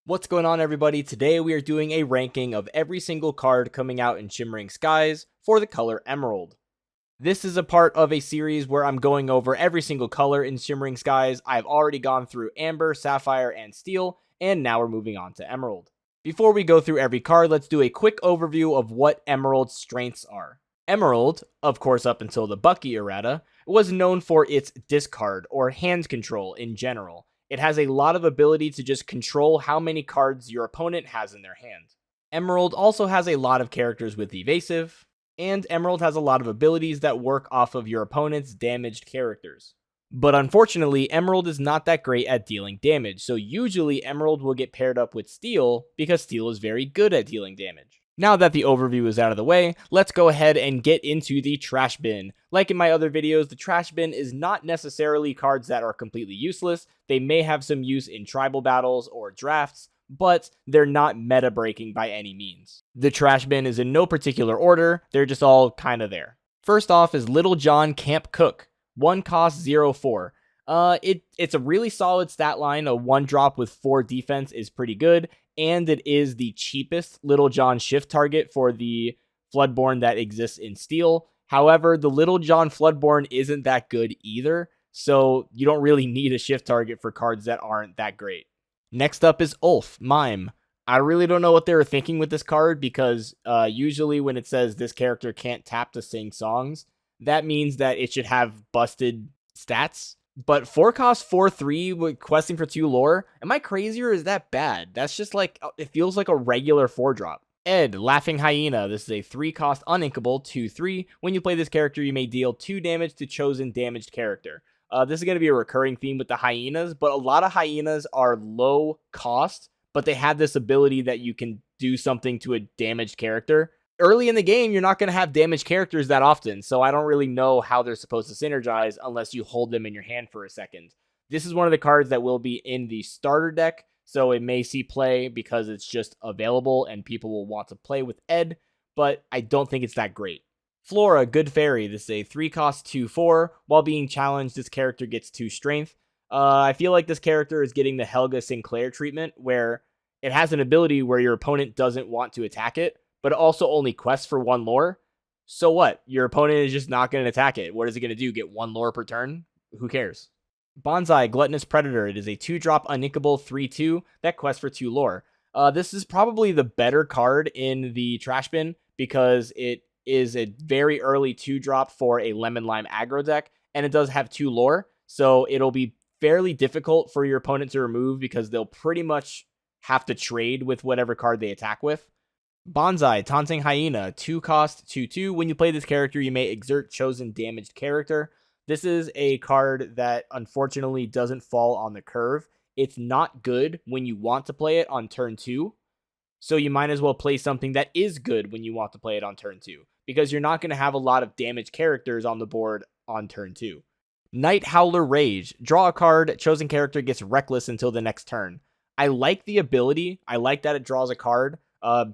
What's going on, everybody? Today we are doing a ranking of every single card coming out in Shimmering Skies for the color Emerald. This is a part of a series where I'm going over every single color in Shimmering Skies. I've already gone through Amber, Sapphire, and Steel, and now we're moving on to Emerald. Before we go through every card, let's do a quick overview of what Emerald's strengths are. Emerald, of course up until the Bucky errata, was known for its discard or hand control in general. It has a lot of ability to just control how many cards your opponent has in their hand. Emerald also has a lot of characters with evasive, and Emerald has a lot of abilities that work off of your opponent's damaged characters. But unfortunately, Emerald is not that great at dealing damage, so usually Emerald will get paired up with Steel because Steel is very good at dealing damage. Now that the overview is out of the way, let's go ahead and get into the trash bin. Like in my other videos, the trash bin is not necessarily cards that are completely useless. They may have some use in tribal battles or drafts, but they're not meta breaking by any means. The trash bin is in no particular order, they're just all kind of there. First off is Little John Camp Cook, 1 cost 0/4. It's a really solid stat line. A 1-drop with 4 defense is pretty good, and it is the cheapest Little John shift target for the Floodborn that exists in Steel. However, the Little John Floodborn isn't that good either, so you don't really need a shift target for cards that aren't that great. Next up is Ulf, Mime. I really don't know what they were thinking with this card because usually when it says this character can't tap to sing songs, that means that it should have busted stats. But 4 cost 4/3 with questing for 2 lore. Am I crazy or is that bad? That's just like, it feels like a regular 4-drop. Ed, Laughing Hyena. This is a 3 cost uninkable 2/3. When you play this character, you may deal 2 damage to chosen damaged character. This is going to be a recurring theme with the hyenas, but a lot of hyenas are low cost, but they have this ability that you can do something to a damaged character. Early in the game, you're not going to have damaged characters that often, so I don't really know how they're supposed to synergize unless you hold them in your hand for a second. This is one of the cards that will be in the starter deck, so it may see play because it's just available and people will want to play with Ed, but I don't think it's that great. Flora, Good Fairy. This is a 3 cost 2/4. While being challenged, this character gets 2 strength. I feel like this character is getting the Helga Sinclair treatment, where it has an ability where your opponent doesn't want to attack it, but it also only quests for 1 lore. So what? Your opponent is just not going to attack it. What is it going to do? Get 1 lore per turn? Who cares? Bonsai, Gluttonous Predator. It is a 2-drop uninkable 3/2 that quests for 2 lore. This is probably the better card in the trash bin because it is a very early 2-drop for a Lemon Lime aggro deck, and it does have 2 lore, so it'll be fairly difficult for your opponent to remove because they'll pretty much have to trade with whatever card they attack with. Bonsai, Taunting Hyena, 2 cost 2/2. When you play this character, you may exert chosen damaged character. This is a card that unfortunately doesn't fall on the curve. It's not good when you want to play it on turn 2. So you might as well play something that is good when you want to play it on turn 2, because you're not going to have a lot of damaged characters on the board on turn 2. Night Howler Rage. Draw a card, chosen character gets reckless until the next turn. I like the ability. I like that it draws a card.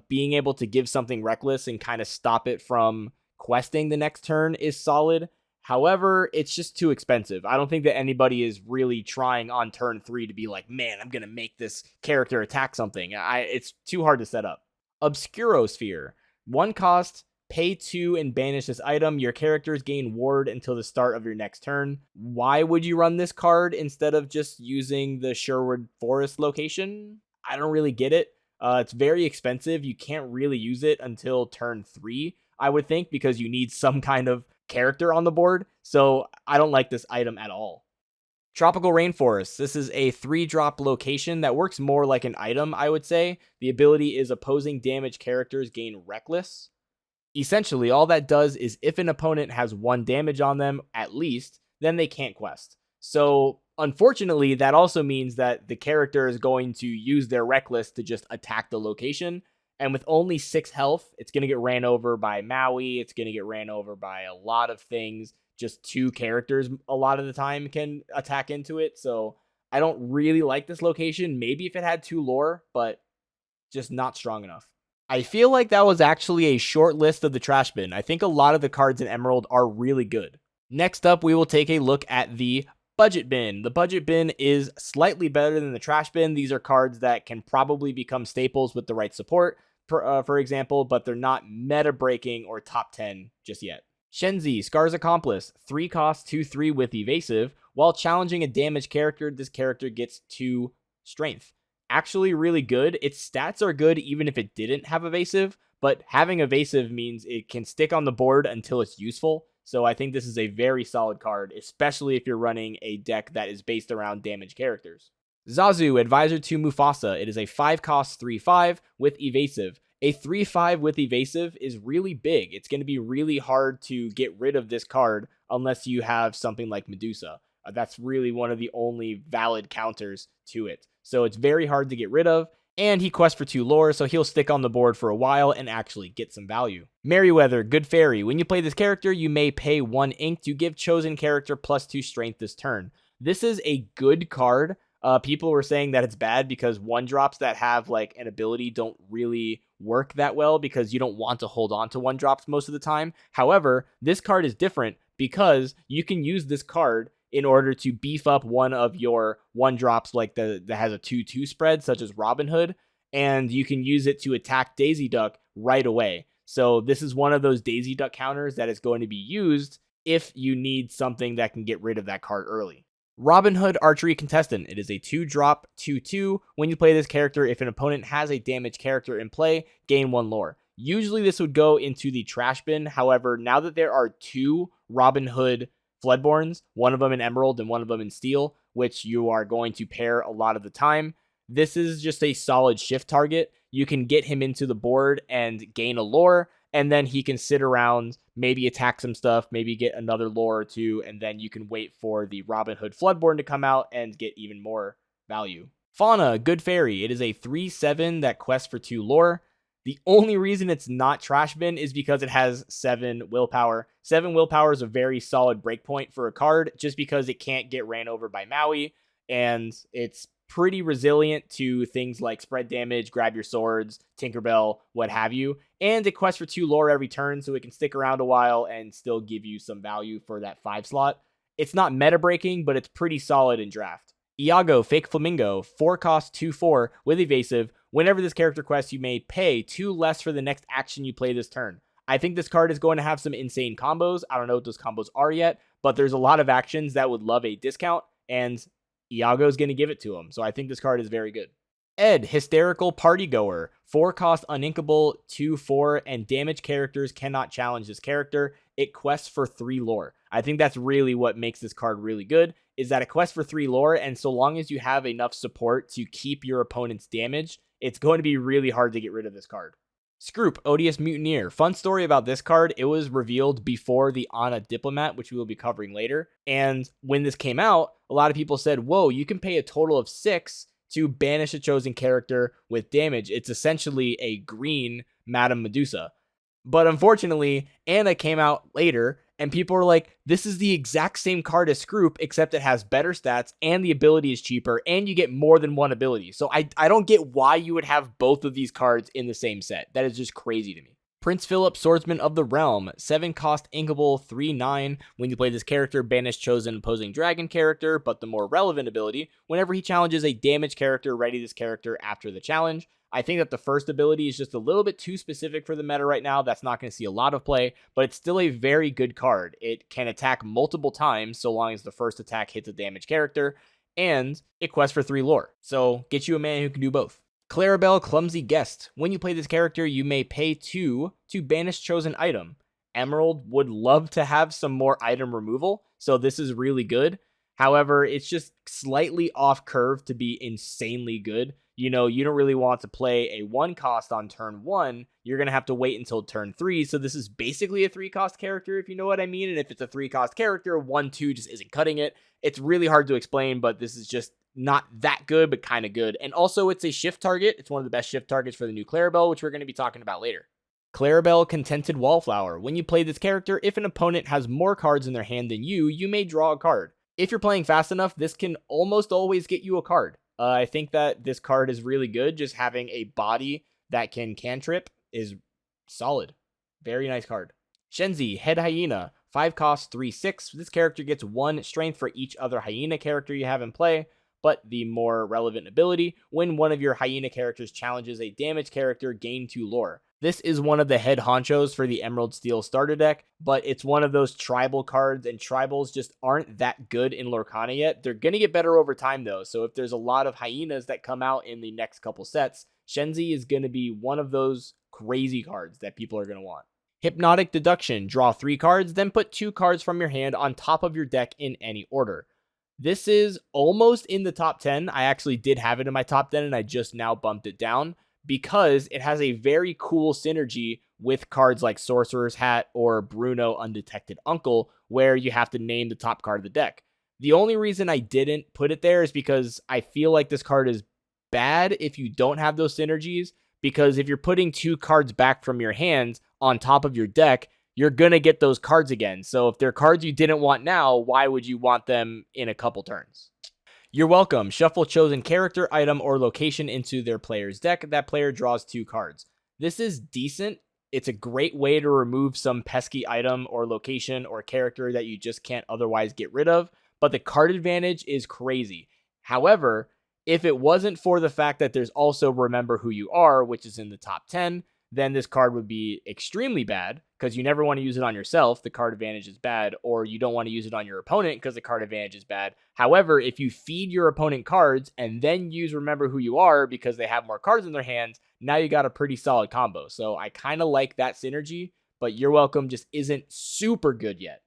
Being able to give something reckless and kind of stop it from questing the next turn is solid. However, it's just too expensive. I don't think that anybody is really trying on turn 3 to be like, man, I'm going to make this character attack something. It's too hard to set up. Obscurosphere. 1 cost, pay 2 and banish this item. Your characters gain ward until the start of your next turn. Why would you run this card instead of just using the Sherwood Forest location? I don't really get it. It's very expensive. You can't really use it until turn 3, I would think, because you need some kind of character on the board. So I don't like this item at all. Tropical Rainforest. This is a 3-drop location that works more like an item, I would say. The ability is opposing damage characters gain reckless. Essentially, all that does is if an opponent has 1 damage on them, at least, then they can't quest. So unfortunately, that also means that the character is going to use their reckless to just attack the location. And with only 6 health, it's going to get ran over by Maui. It's going to get ran over by a lot of things. Just 2 characters a lot of the time can attack into it. So I don't really like this location. Maybe if it had 2 lore, but just not strong enough. I feel like that was actually a short list of the trash bin. I think a lot of the cards in Emerald are really good. Next up, we will take a look at the Budget Bin. The Budget Bin is slightly better than the Trash Bin. These are cards that can probably become staples with the right support, for example, but they're not meta breaking or top 10 just yet. Shenzi, Scar's Accomplice, 3 cost, 2/3 with evasive. While challenging a damaged character, this character gets 2 strength. Actually really good. Its stats are good even if it didn't have evasive, but having evasive means it can stick on the board until it's useful. So I think this is a very solid card, especially if you're running a deck that is based around damaged characters. Zazu, Advisor to Mufasa. It is a 5 cost 3/5 with evasive. A 3/5 with evasive is really big. It's going to be really hard to get rid of this card unless you have something like Medusa. That's really one of the only valid counters to it. So it's very hard to get rid of. And he quests for 2 lore, so he'll stick on the board for a while and actually get some value. Merryweather, Good Fairy. When you play this character, you may pay 1 ink to give chosen character +2 strength this turn. This is a good card. People were saying that it's bad because 1-drops that have like an ability don't really work that well because you don't want to hold on to 1-drops most of the time. However, this card is different because you can use this card in order to beef up one of your 1-drops like that has a 2/2 spread, such as Robin Hood, and you can use it to attack Daisy Duck right away. So this is one of those Daisy Duck counters that is going to be used if you need something that can get rid of that card early. Robin Hood Archery Contestant. It is a 2-drop 2/2. When you play this character, if an opponent has a damaged character in play, gain 1 lore. Usually this would go into the trash bin. However, now that there are 2 Robin Hood Floodborns, one of them in Emerald and one of them in Steel, which you are going to pair a lot of the time, this is just a solid shift target. You can get him into the board and gain a lore, and then he can sit around, maybe attack some stuff, maybe get another lore or 2, and then you can wait for the Robin Hood Floodborn to come out and get even more value. Fauna, Good Fairy. It is a 3/7 that quests for 2 lore. The only reason it's not trash bin is because it has 7 willpower. 7 willpower is a very solid breakpoint for a card just because it can't get ran over by Maui, and it's pretty resilient to things like spread damage, grab your swords, Tinkerbell, what have you. And it quests for 2 lore every turn, so it can stick around a while and still give you some value for that 5 slot. It's not meta breaking, but it's pretty solid in draft. Iago, Fake Flamingo, 4 cost 2/4 with evasive. Whenever this character quests, you may pay 2 less for the next action you play this turn. I think this card is going to have some insane combos. I don't know what those combos are yet, but there's a lot of actions that would love a discount, and Iago is going to give it to him. So I think this card is very good. Ed, Hysterical Party Goer, 4 cost uninkable 2/4, and damaged characters cannot challenge this character. It quests for 3 lore. I think that's really what makes this card really good, is that it quests for 3 lore, and so long as you have enough support to keep your opponent's damage, it's going to be really hard to get rid of this card. Scroop, Odious Mutineer. Fun story about this card. It was revealed before the Ana Diplomat, which we will be covering later. And when this came out, a lot of people said, whoa, you can pay a total of 6 to banish a chosen character with damage. It's essentially a green Madame Medusa. But unfortunately, Ana came out later, and people were like, this is the exact same card as Scroop, except it has better stats, and the ability is cheaper, and you get more than one ability. So I don't get why you would have both of these cards in the same set. That is just crazy to me. Prince Philip, Swordsman of the Realm, 7 cost inkable 3/9. When you play this character, banish chosen opposing dragon character, but the more relevant ability, whenever he challenges a damaged character, ready this character after the challenge. I think that the first ability is just a little bit too specific for the meta right now. That's not going to see a lot of play, but it's still a very good card. It can attack multiple times so long as the first attack hits a damaged character, and it quests for 3 lore. So get you a man who can do both. Clarabelle, Clumsy Guest. When you play this character, you may pay 2 to banish chosen item. Emerald would love to have some more item removal, so this is really good. However, it's just slightly off curve to be insanely good. You know, you don't really want to play a 1 cost on turn 1. You're going to have to wait until turn 3. So this is basically a 3 cost character, if you know what I mean. And if it's a 3 cost character, 1/2 just isn't cutting it. It's really hard to explain, but this is just not that good, but kind of good. And also, it's a shift target. It's one of the best shift targets for the new Clarabelle, which we're going to be talking about later. Clarabelle, Contented Wallflower. When you play this character, if an opponent has more cards in their hand than you may draw a card. If you're playing fast enough, this can almost always get you a card. I think that this card is really good. Just having a body that can cantrip is solid. Very nice card. Shenzi, Head Hyena. 5 cost, 3/6. This character gets 1 strength for each other hyena character you have in play, but the more relevant ability, when one of your hyena characters challenges a damage character, gain 2 lore. This is one of the head honchos for the Emerald Steel starter deck, but it's one of those tribal cards, and tribals just aren't that good in Lorcana yet. They're going to get better over time, though, so if there's a lot of hyenas that come out in the next couple sets, Shenzi is going to be one of those crazy cards that people are going to want. Hypnotic Deduction. Draw 3 cards, then put 2 cards from your hand on top of your deck in any order. This is almost in the top 10. I actually did have it in my top 10, and I just now bumped it down, because it has a very cool synergy with cards like Sorcerer's Hat or Bruno Undetected Uncle, where you have to name the top card of the deck. The only reason I didn't put it there is because I feel like this card is bad if you don't have those synergies, because if you're putting 2 cards back from your hands on top of your deck, you're going to get those cards again. So if they're cards you didn't want now, why would you want them in a couple turns? You're welcome. Shuffle chosen character, item, or location into their player's deck. That player draws 2 cards. This is decent. It's a great way to remove some pesky item or location or character that you just can't otherwise get rid of, but the card advantage is crazy. However, if it wasn't for the fact that there's also Remember Who You Are, which is in the top 10, then this card would be extremely bad, because you never want to use it on yourself. The card advantage is bad, or you don't want to use it on your opponent because the card advantage is bad. However, if you feed your opponent cards and then use Remember Who You Are because they have more cards in their hands, now you got a pretty solid combo. So I kind of like that synergy, but You're Welcome just isn't super good yet.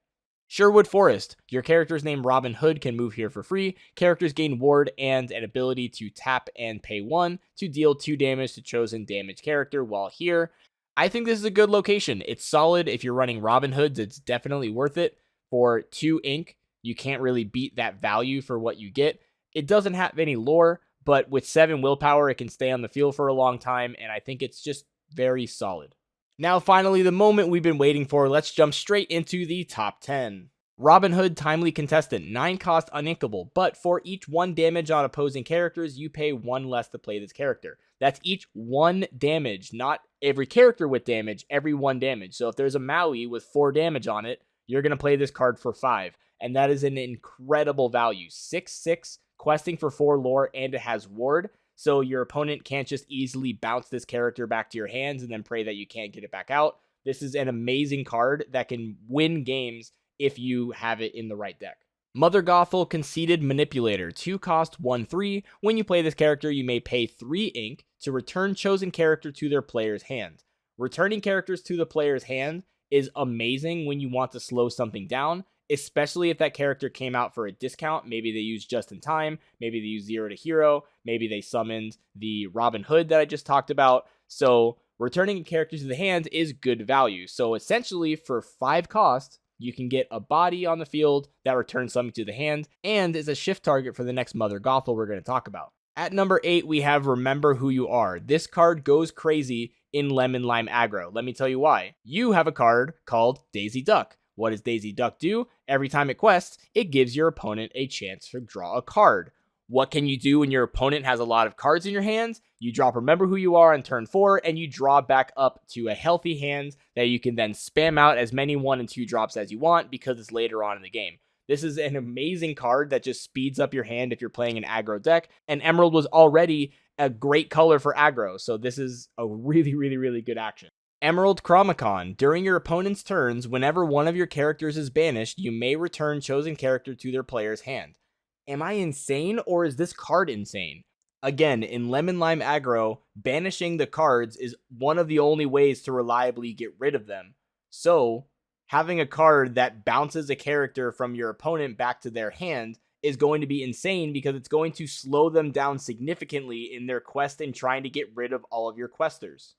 Sherwood Forest. Your character's name Robin Hood can move here for free. Characters gain ward and an ability to tap and pay 1 to deal 2 damage to chosen damage character while here. I think this is a good location. It's solid. If you're running Robin Hoods, it's definitely worth it. For 2 ink, you can't really beat that value for what you get. It doesn't have any lore, but with 7 willpower, it can stay on the field for a long time, and I think it's just very solid. Now, finally, the moment we've been waiting for. Let's jump straight into the top 10. Robin Hood, Timely Contestant, 9 cost, uninkable, but for each 1 damage on opposing characters, you pay 1 less to play this character. That's each 1 damage, not every character with damage, every 1 damage. So if there's a Maui with 4 damage on it, you're going to play this card for 5, and that is an incredible value. 6/6, questing for 4 lore, and it has ward. So your opponent can't just easily bounce this character back to your hands and then pray that you can't get it back out. This is an amazing card that can win games if you have it in the right deck. Mother Gothel, Conceited Manipulator, 2 cost, 1/3. When you play this character, you may pay 3 ink to return chosen character to their player's hand. Returning characters to the player's hand is amazing when you want to slow something down, especially if that character came out for a discount. Maybe they used Just in Time, maybe they used Zero to Hero, maybe they summoned the Robin Hood that I just talked about. So returning characters to the hand is good value. So essentially for 5 cost, you can get a body on the field that returns something to the hand and is a shift target for the next Mother Gothel we're going to talk about. At number 8, we have Remember Who You Are. This card goes crazy in Lemon Lime aggro. Let me tell you why. You have a card called Daisy Duck. What does Daisy Duck do? Every time it quests, it gives your opponent a chance to draw a card. What can you do when your opponent has a lot of cards in your hands? You drop Remember Who You Are on turn 4, and you draw back up to a healthy hand that you can then spam out as many 1 and 2 drops as you want because it's later on in the game. This is an amazing card that just speeds up your hand if you're playing an aggro deck, and Emerald was already a great color for aggro, so this is a really, really, really good action. Emerald Chromacon. During your opponent's turns, whenever one of your characters is banished, you may return chosen character to their player's hand. Am I insane, or is this card insane? Again, in Lemon Lime aggro, banishing the cards is one of the only ways to reliably get rid of them. So, having a card that bounces a character from your opponent back to their hand is going to be insane because it's going to slow them down significantly in their quest in trying to get rid of all of your questers.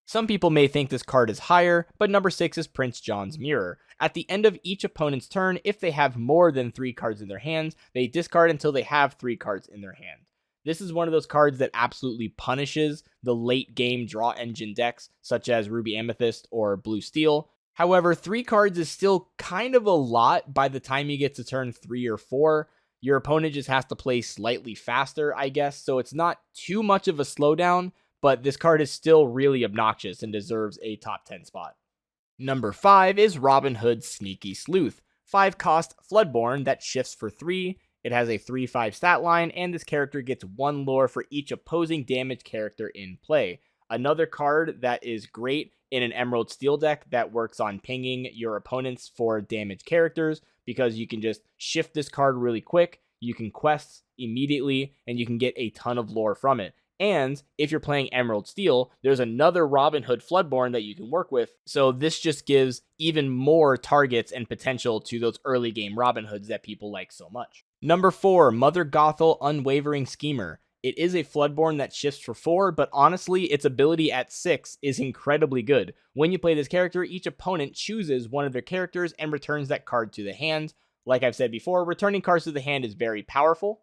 Some people may think this card is higher, but number 6 is Prince John's Mirror. At the end of each opponent's turn, if they have more than 3 cards in their hands, they discard until they have 3 cards in their hand. This is one of those cards that absolutely punishes the late game draw engine decks, such as Ruby Amethyst or Blue Steel. However, 3 cards is still kind of a lot by the time you get to turn 3 or 4. Your opponent just has to play slightly faster, I guess, so it's not too much of a slowdown, but this card is still really obnoxious and deserves a top 10 spot. Number 5 is Robin Hood's Sneaky Sleuth. 5 cost Floodborn that shifts for 3. It has a 3/5 stat line, and this character gets 1 lore for each opposing damage character in play. Another card that is great in an Emerald Steel deck that works on pinging your opponents for damage characters, because you can just shift this card really quick, you can quest immediately, and you can get a ton of lore from it. And if you're playing Emerald Steel, there's another Robin Hood Floodborn that you can work with. So this just gives even more targets and potential to those early game Robin Hoods that people like so much. Number 4, Mother Gothel Unwavering Schemer. It is a Floodborn that shifts for 4, but honestly, its ability at 6 is incredibly good. When you play this character, each opponent chooses one of their characters and returns that card to the hand. Like I've said before, returning cards to the hand is very powerful.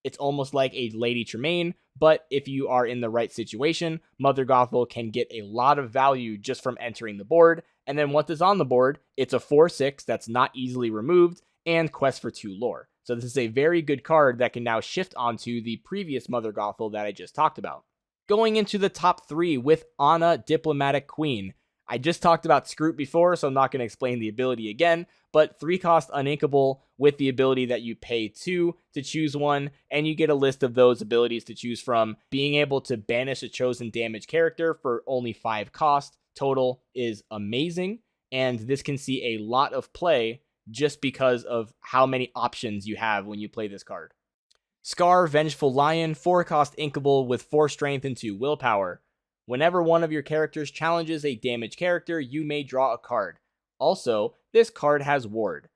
It's almost like a Lady Tremaine, but if you are in the right situation, Mother Gothel can get a lot of value just from entering the board, and then once it's on the board, it's a 4/6 that's not easily removed, and quest for 2 lore. So this is a very good card that can now shift onto the previous Mother Gothel that I just talked about. Going into the top 3 with Ana, Diplomatic Queen. I just talked about Scroot before, so I'm not going to explain the ability again, but 3 cost Uninkable with the ability that you pay 2 to choose one, and you get a list of those abilities to choose from. Being able to banish a chosen damage character for only 5 cost total is amazing, and this can see a lot of play just because of how many options you have when you play this card. Scar, Vengeful Lion, 4 cost Inkable with 4 strength and 2 willpower. Whenever one of your characters challenges a damage character, you may draw a card. Also, this card has Ward.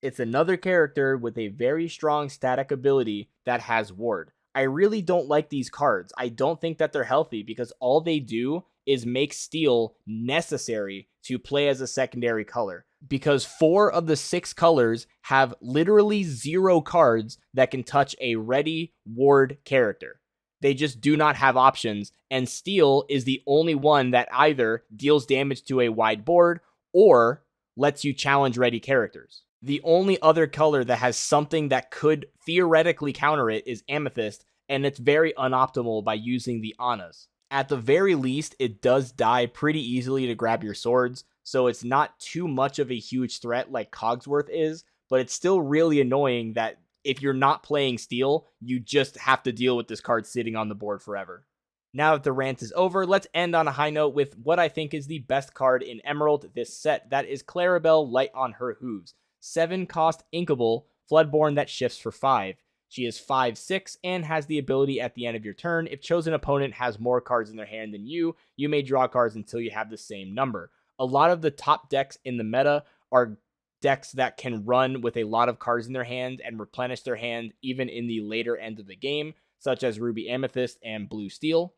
It's another character with a very strong static ability that has Ward. I really don't like these cards. I don't think that they're healthy because all they do is make Steel necessary to play as a secondary color. Because 4 of the 6 colors have literally 0 cards that can touch a ready Ward character. They just do not have options, and Steel is the only one that either deals damage to a wide board or lets you challenge ready characters. The only other color that has something that could theoretically counter it is Amethyst, and it's very unoptimal by using the Anas. At the very least, it does die pretty easily to grab your swords, so it's not too much of a huge threat like Cogsworth is, but it's still really annoying that if you're not playing Steel, you just have to deal with this card sitting on the board forever. Now that the rant is over, let's end on a high note with what I think is the best card in Emerald this set. That is Clarabelle, Light on Her Hooves. 7 cost Inkable, Floodborn that shifts for 5. She is 5/6 and has the ability at the end of your turn. If chosen opponent has more cards in their hand than you may draw cards until you have the same number. A lot of the top decks in the meta are decks that can run with a lot of cards in their hand and replenish their hand even in the later end of the game, such as Ruby Amethyst and Blue Steel.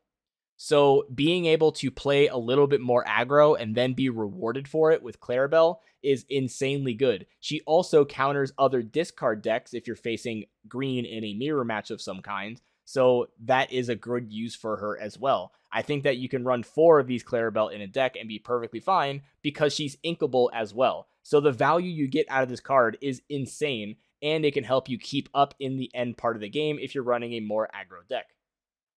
So being able to play a little bit more aggro and then be rewarded for it with Clarabelle is insanely good. She also counters other discard decks if you're facing green in a mirror match of some kind, so that is a good use for her as well. I think that you can run 4 of these Clarabelle in a deck and be perfectly fine because she's inkable as well. So the value you get out of this card is insane, and it can help you keep up in the end part of the game if you're running a more aggro deck.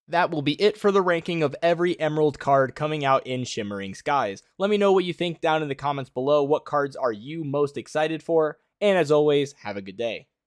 That will be it for the ranking of every Emerald card coming out in Shimmering Skies. Let me know what you think down in the comments below. What cards are you most excited for? And as always, have a good day.